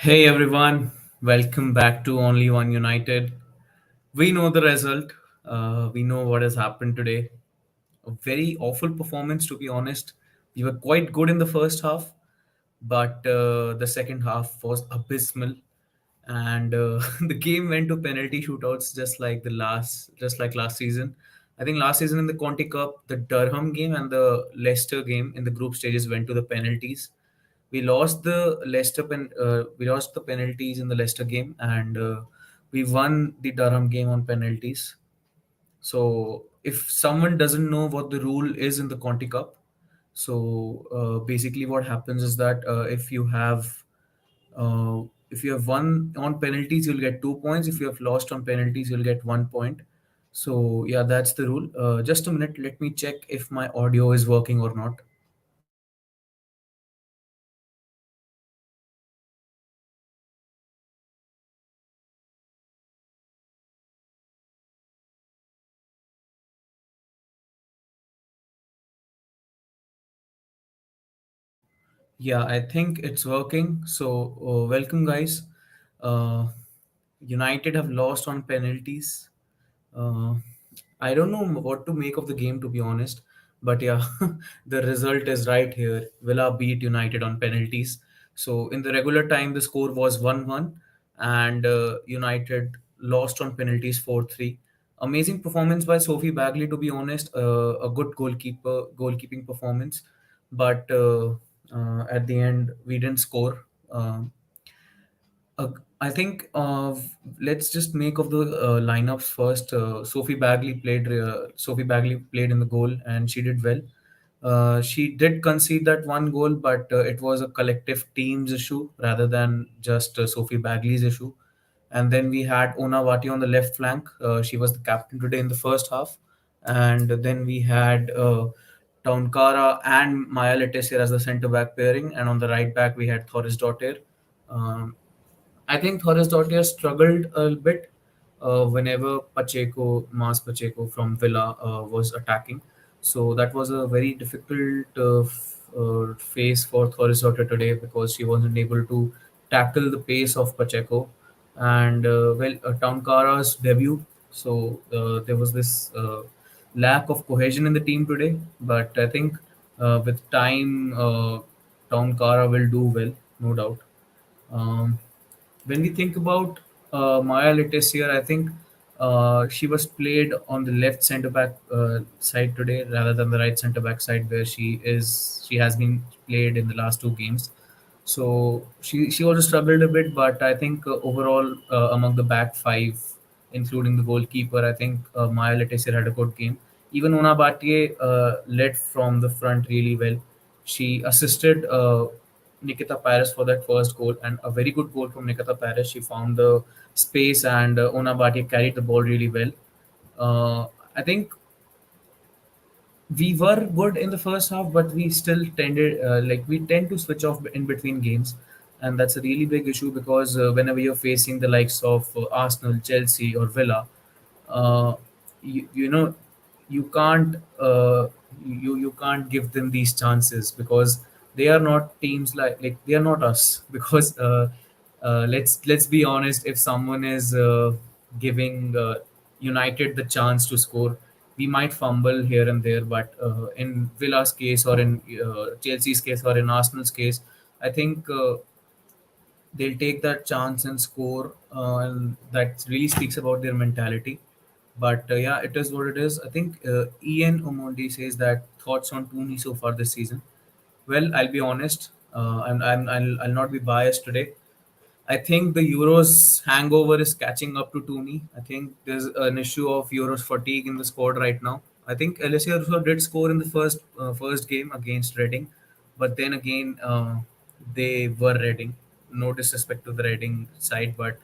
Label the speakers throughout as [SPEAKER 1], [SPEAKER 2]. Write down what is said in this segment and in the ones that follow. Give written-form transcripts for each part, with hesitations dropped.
[SPEAKER 1] Hey everyone, welcome back to Only One United. We know the result. We know what has happened today. A very awful performance, to be honest. We were quite good in the first half, but the second half was abysmal, and the game went to penalty shootouts, just like last season. I think last season in the Conti Cup, the Durham game and the Leicester game in the group stages went to the penalties. We lost the penalties in the Leicester game, and we won the Durham game on penalties. So if someone doesn't know what the rule is in the Conti Cup, basically what happens is that if you have won on penalties, you'll get 2 points. If you have lost on penalties, you'll get 1 point. So yeah, that's the rule. Just a minute, let me check if my audio is working or not. Yeah, I think it's working. Welcome, guys. Uh, United have lost on penalties. Uh, I don't know what to make of the game, to be honest. But yeah, the result is right here. Villa beat United on penalties. So in the regular time, the score was 1-1, and United lost on penalties 4-3. Amazing performance by Sophie Bagley, to be honest. A good goalkeeping performance. But at the end, we didn't score. I think let's just make of the lineups first. Sophie Bagley played in the goal, and she did well. She did concede that one goal, but it was a collective team's issue rather than just Sophie Bagley's issue. And then we had Ona Vati on the left flank. She was the captain today in the first half. And then we had Taunkara and Maya Letessier as the centre back pairing. And on the right back, we had Thoris Dottir. Um, I think Thorisdottir struggled a bit whenever Pacheco from Villa was attacking. So that was a very difficult phase for Thorisdottir today because she wasn't able to tackle the pace of Pacheco. And Taunkara's debut. So there was this lack of cohesion in the team today. But I think with time, Taunkara will do well, no doubt. Um, when we think about Maya Letessier, I think she was played on the left centre back side today rather than the right centre back side where she has been played in the last two games. So she also struggled a bit, but I think overall among the back five, including the goalkeeper, I think Maya Letessier had a good game. Even Ona Bhatia led from the front really well. She assisted Nikita Paris for that first goal, and a very good goal from Nikita Paris. She found the space, and Ona Bhatia carried the ball really well. I think we were good in the first half, but we still we tend to switch off in between games, and that's a really big issue because whenever you're facing the likes of Arsenal, Chelsea, or Villa, uh, you know you can't you can't give them these chances because they are not teams like they are not us because let's be honest, if someone is giving United the chance to score, we might fumble here and there, but in Villa's case or in Chelsea's case or in Arsenal's case, I think they'll take that chance and score, and that really speaks about their mentality. But yeah, it is what it is. I think Ian Omondi says that thoughts on Tooney so far this season. Well, I'll be honest, I'll not be biased today. I think the Euros hangover is catching up to Tooney. I think there's an issue of Euros fatigue in the squad right now. I think Alessia also did score in the first game against Reading, but then again they were Reading. No disrespect to the Reading side, but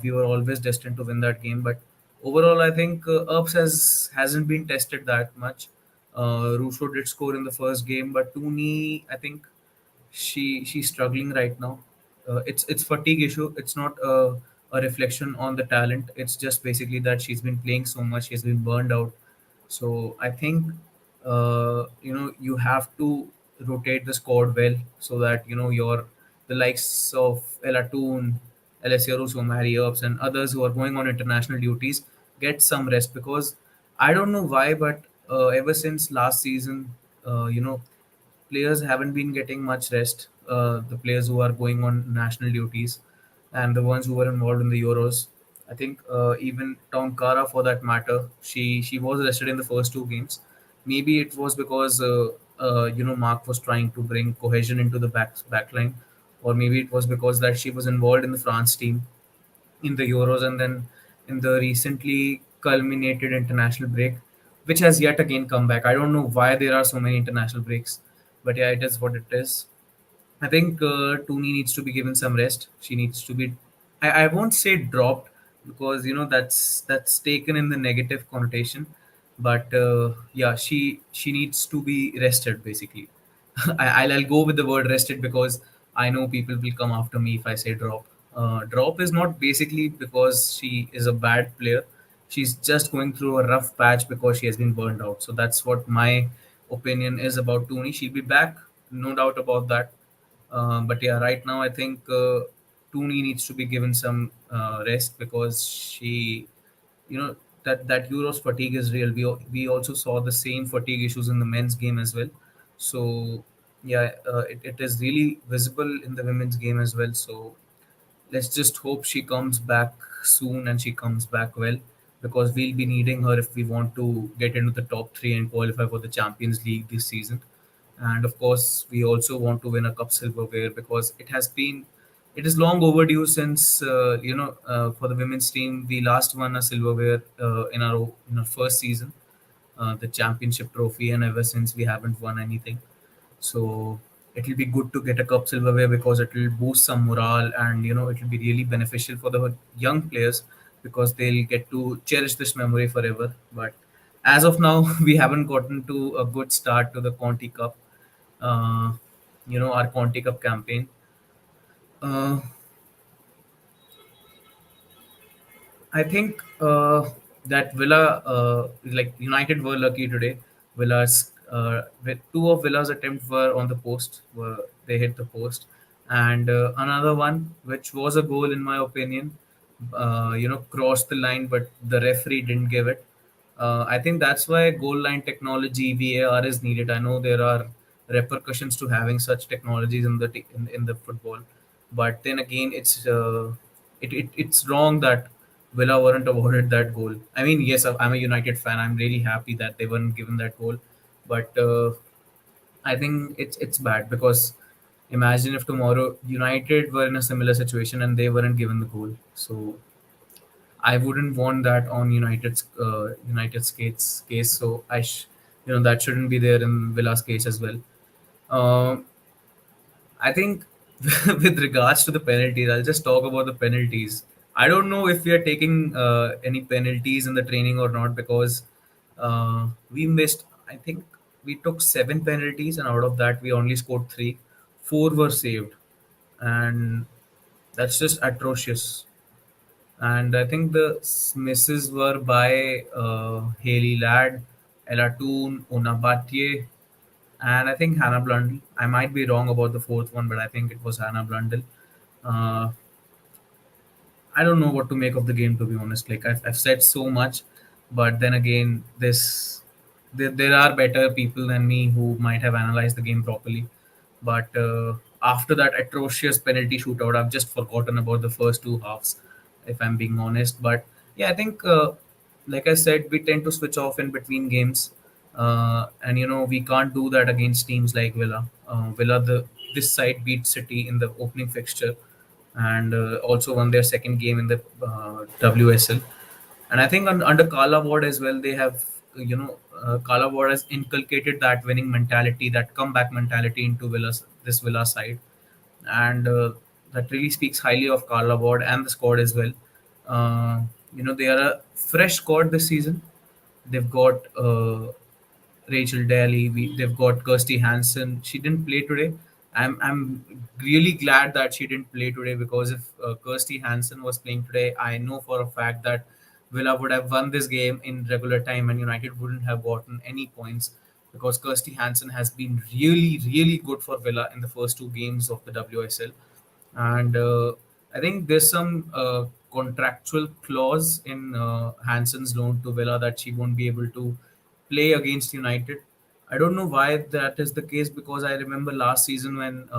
[SPEAKER 1] we were always destined to win that game. But overall, I think Ups hasn't been tested that much. Russo did score in the first game, but Tooney, I think she's struggling right now. It's fatigue issue. It's not a reflection on the talent. It's just basically that she's been playing so much. She's been burned out. So I think you have to rotate the squad well so that your the likes of Atun, Alessia Russo, Mary Earps, and others who are going on international duties get some rest, because I don't know why, but ever since last season, players haven't been getting much rest. The players who are going on national duties and the ones who were involved in the Euros. I think even Tonkara, for that matter, she was rested in the first two games. Maybe it was because Mark was trying to bring cohesion into the backline, or maybe it was because that she was involved in the France team in the Euros, and then in the recently culminated international break, which has yet again come back. I don't know why there are so many international breaks, but yeah, it is what it is. I think Tooney needs to be given some rest. She needs to be. I won't say dropped, because that's taken in the negative connotation, but yeah, she needs to be rested basically. I'll go with the word rested, because I know people will come after me if I say drop. Drop is not basically because she is a bad player. She's just going through a rough patch because she has been burned out. So that's what my opinion is about Tooney. She'll be back, no doubt about that. But yeah, right now I think Tooney needs to be given some rest, because you know, that Euros fatigue is real. We also saw the same fatigue issues in the men's game as well. So yeah, it is really visible in the women's game as well. So let's just hope she comes back soon and she comes back well, because we'll be needing her if we want to get into the top three and qualify for the Champions League this season. And of course, we also want to win a cup silverware, because it is long overdue since for the women's team we last won a silverware in our first season, the championship trophy, and ever since we haven't won anything. So it'll be good to get a cup silverware, because it will boost some morale, and it will be really beneficial for the young players, because they'll get to cherish this memory forever. But as of now, we haven't gotten to a good start to the Conti Cup. Uh, our Conti Cup campaign. Uh, I think that Villa, like United, were lucky today. With two of Villa's attempts were on the post, were they hit the post, and another one, which was a goal in my opinion, crossed the line, but the referee didn't give it. I think that's why goal line technology (VAR) is needed. I know there are repercussions to having such technologies in the football, but then again, it's wrong that Villa weren't awarded that goal. I mean, yes, I'm a United fan. I'm really happy that they weren't given that goal, but I think it's bad, because imagine if tomorrow United were in a similar situation and they weren't given the goal. So I wouldn't want that on United's case. So that shouldn't be there in Villa's case as well. Um, I think with regards to the penalties, I'll just talk about the penalties. I don't know if we are taking any penalties in the training or not, because we missed. I think we took seven penalties, and out of that, we only scored three. Four were saved, and that's just atrocious. And I think the misses were by Haley Ladd, Ella Toon, Una Batye, and I think Hannah Blundell. I might be wrong about the fourth one, but I think it was Hannah Blundell. Uh, I don't know what to make of the game, to be honest. Like I've said so much, but then again, there are better people than me who might have analyzed the game properly. But after that atrocious penalty shootout, I've just forgotten about the first two halves, if I'm being honest. But yeah, I think, like I said, we tend to switch off in between games, and we can't do that against teams like Villa. Villa, this side beat City in the opening fixture, and also won their second game in the WSL. And I think under Kala Ward as well, they have, Kala Ward has inculcated that winning mentality, that comeback mentality into this Villa side, and that really speaks highly of Carla Ward and the squad as well. Uh, they are a fresh squad this season. They've got Rachel Daly. They've got Kirsty Hansen. She didn't play today. I'm really glad that she didn't play today, because if Kirsty Hansen was playing today, I know for a fact that Villa would have won this game in regular time, and United wouldn't have gotten any points, because Kirsty Hansen has been really, really good for Villa in the first two games of the WSL. And I think there's some contractual clause in Hansen's loan to Villa that she won't be able to play against United. I don't know why that is the case, because I remember last season when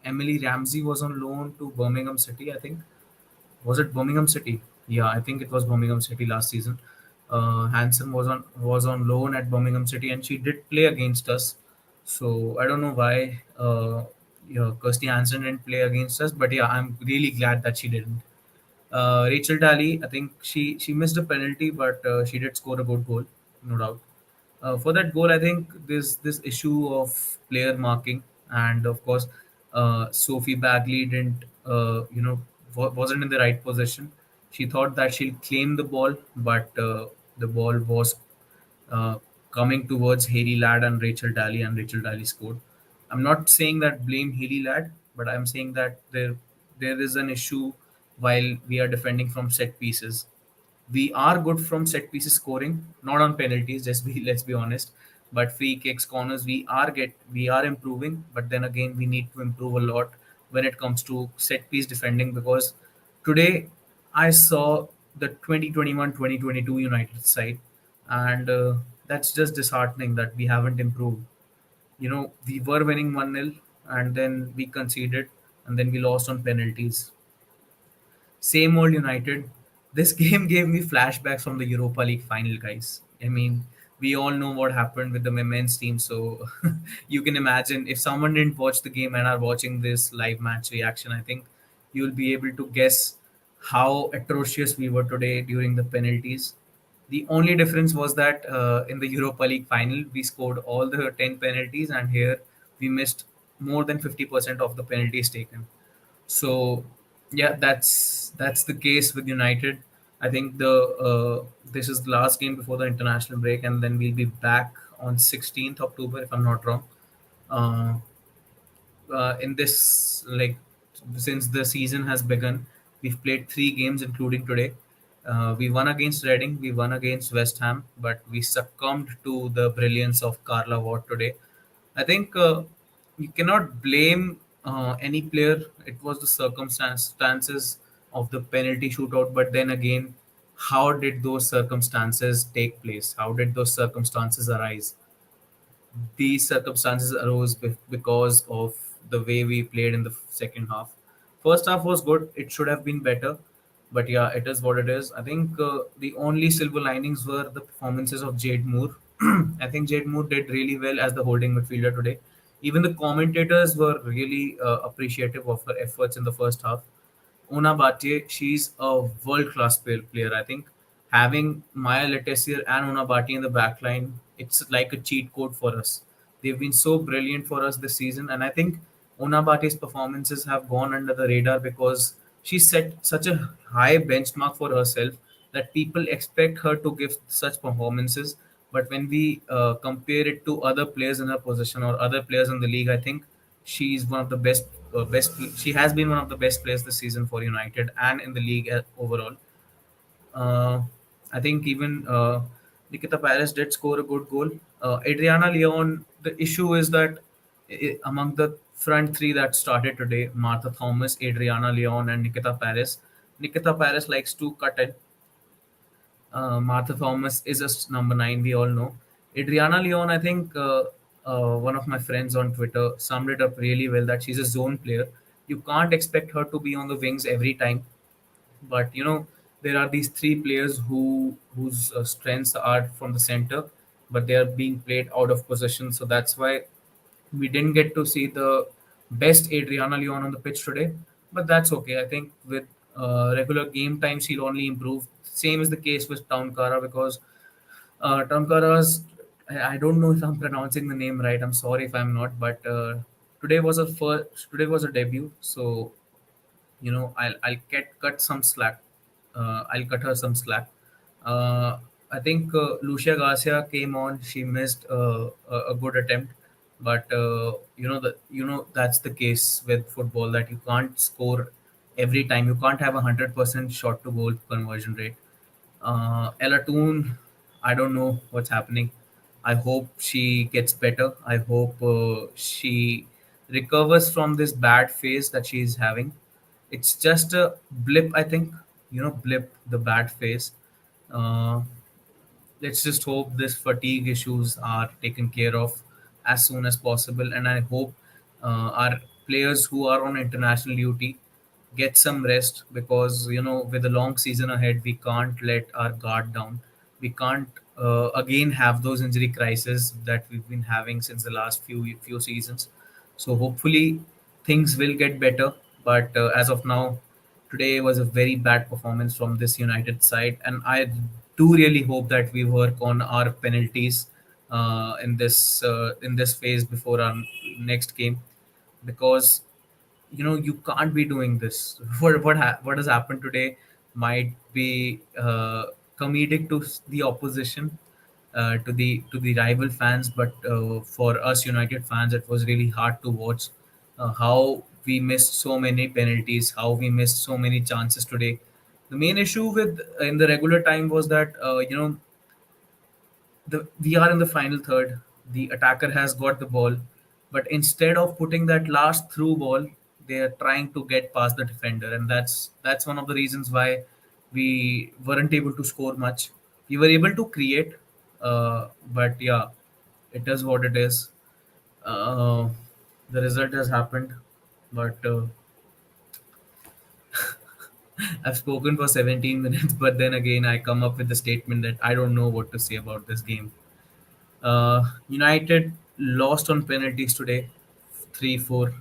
[SPEAKER 1] Emily Ramsey was on loan to Birmingham City. I think, was it Birmingham City? Yeah, I think it was Birmingham City last season. Hansen was on loan at Birmingham City, and she did play against us. So I don't know why Kirsty Hansen didn't play against us, but yeah, I'm really glad that she didn't. Rachel Daly, I think she missed a penalty, but she did score a good goal, no doubt. For that goal, I think there's this issue of player marking, and of course, Sophie Bagley didn't, wasn't in the right position. She thought that she'll claim the ball, but the ball was uh, coming towards Haley Ladd and Rachel Daly, and Rachel Daly scored. I'm not saying that blame Haley Ladd, but I'm saying that there is an issue while we are defending from set pieces. We are good from set pieces scoring, not on penalties. Just be let's be honest. But free kicks, corners, we are improving. But then again, we need to improve a lot when it comes to set piece defending, because today I saw the 2021-2022 United side, and that's just disheartening that we haven't improved. We were winning 1-0, and then we conceded, and then we lost on penalties. Same old United. This game gave me flashbacks from the Europa League final, guys. I mean, we all know what happened with the women's team, so you can imagine if someone didn't watch the game and are watching this live match reaction, I think you'll be able to guess how atrocious we were today during the penalties. The only difference was that in the Europa League final, we scored all the 10 penalties, and here we missed more than 50% of the penalties taken. So yeah, that's the case with United. I think the this is the last game before the international break, and then we'll be back on 16th October if I'm not wrong. Uh, in this, like, since the season has begun, we've played three games including today. We won against Reading, we won against West Ham, but we succumbed to the brilliance of Carla Watt today. I think you cannot blame any player. It was the circumstances of the penalty shootout, but then again, how did those circumstances take place? How did those circumstances arise? These circumstances arose because of the way we played in the second half. First half was good. It should have been better, but yeah, it is what it is. I think the only silver linings were the performances of Jade Moore. I think Jade Moore did really well as the holding midfielder today. Even the commentators were really appreciative of her efforts in the first half. Una Bhatia, she's a world class player. I think having Maya Letessier and Una Bhatia in the back line, it's like a cheat code for us. They've been so brilliant for us this season, and I think Una Bhatia's performances have gone under the radar because she set such a high benchmark for herself that people expect her to give such performances. But when we compare it to other players in her position or other players in the league, I think she's one of the best. She has been one of the best players this season for United and in the league overall. Uh, I think even Nikita Paris did score a good goal. Adriana Leon. The issue is that among the front three that started today, Martha Thomas, Adriana Leon, and Nikita Paris. Nikita Paris likes to cut in. Martha Thomas is a number nine, we all know. Adriana Leon, I think one of my friends on Twitter summed it up really well that she's a zone player. You can't expect her to be on the wings every time, but there are these three players whose strengths are from the center, but they are being played out of position. So that's why we didn't get to see the best Adriana Leon on the pitch today, but that's okay. I think with regular game time, she'll only improve. Same is the case with Townkara, because Townkara's. I don't know if I'm pronouncing the name right. I'm sorry if I'm not, but today was a first. Today was a debut, so I'll get cut some slack. I'll cut her some slack. I think Lucia Garcia came on. She missed a good attempt, but that's the case with football, that you can't score every time. You can't have 100% shot to goal conversion rate. Elatun, I don't know what's happening. I hope she gets better. I hope she recovers from this bad phase that she is having. It's just a blip, I think. Blip, the bad phase. Uh, let's just hope this fatigue issues are taken care of as soon as possible, and I hope our players who are on international duty get some rest, because with a long season ahead we can't let our guard down. We can't again have those injury crises that we've been having since the last few seasons. So hopefully things will get better, but as of now, today was a very bad performance from this United side, and I do really hope that we work on our penalties in this phase before our next game, because you can't be doing this. What has happened today might be comedic to the opposition, to the rival fans, but for us United fans, it was really hard to watch how we missed so many penalties, how we missed so many chances today. The main issue with in the regular time was that we are in the final third. The attacker has got the ball, but instead of putting that last through ball, they are trying to get past the defender, and that's one of the reasons why we weren't able to score much. We were able to create, but yeah, it is what it is. Uh, the result has happened, but I've spoken for 17 minutes, but then again, I come up with the statement that I don't know what to say about this game. United lost on penalties today, 3-4.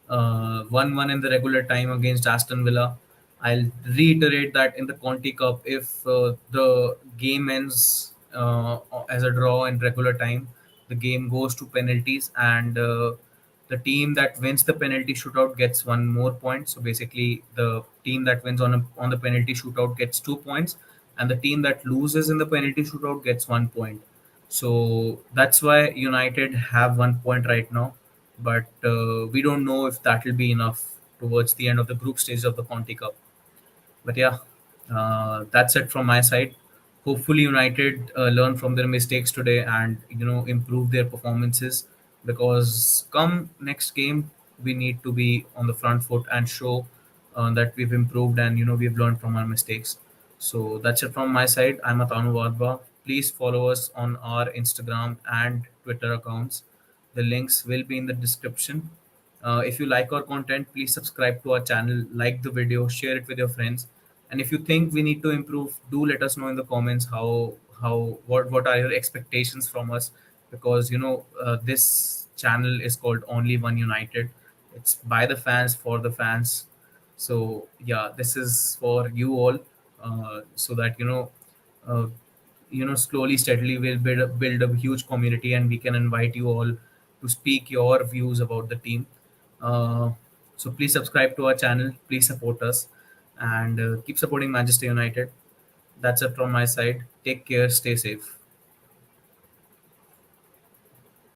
[SPEAKER 1] 1-1 in the regular time against Aston Villa. I'll reiterate that in the Conti Cup, if the game ends as a draw in regular time, the game goes to penalties, and the team that wins the penalty shootout gets one more point. So basically, the team that wins on the penalty shootout gets 2 points, and the team that loses in the penalty shootout gets 1 point. So that's why United have 1 point right now, but we don't know if that will be enough towards the end of the group stage of the Conti Cup. But yeah, that's it from my side. Hopefully, United learn from their mistakes today and improve their performances, because come next game we need to be on the front foot and show that we've improved and we've learned from our mistakes. So that's it from my side. I'm Atanu Wadhwa. Please follow us on our Instagram and Twitter accounts. The links will be in the description. If you like our content, please subscribe to our channel, like the video, share it with your friends, and if you think we need to improve, do let us know in the comments what are your expectations from us, because this channel is called Only One United. It's by the fans for the fans. So yeah, this is for you all, so that uh, slowly steadily we'll build a huge community, and we can invite you all to speak your views about the team. uh, so please subscribe to our channel, please support us, and keep supporting Manchester United. That's it from my side. Take care, stay safe.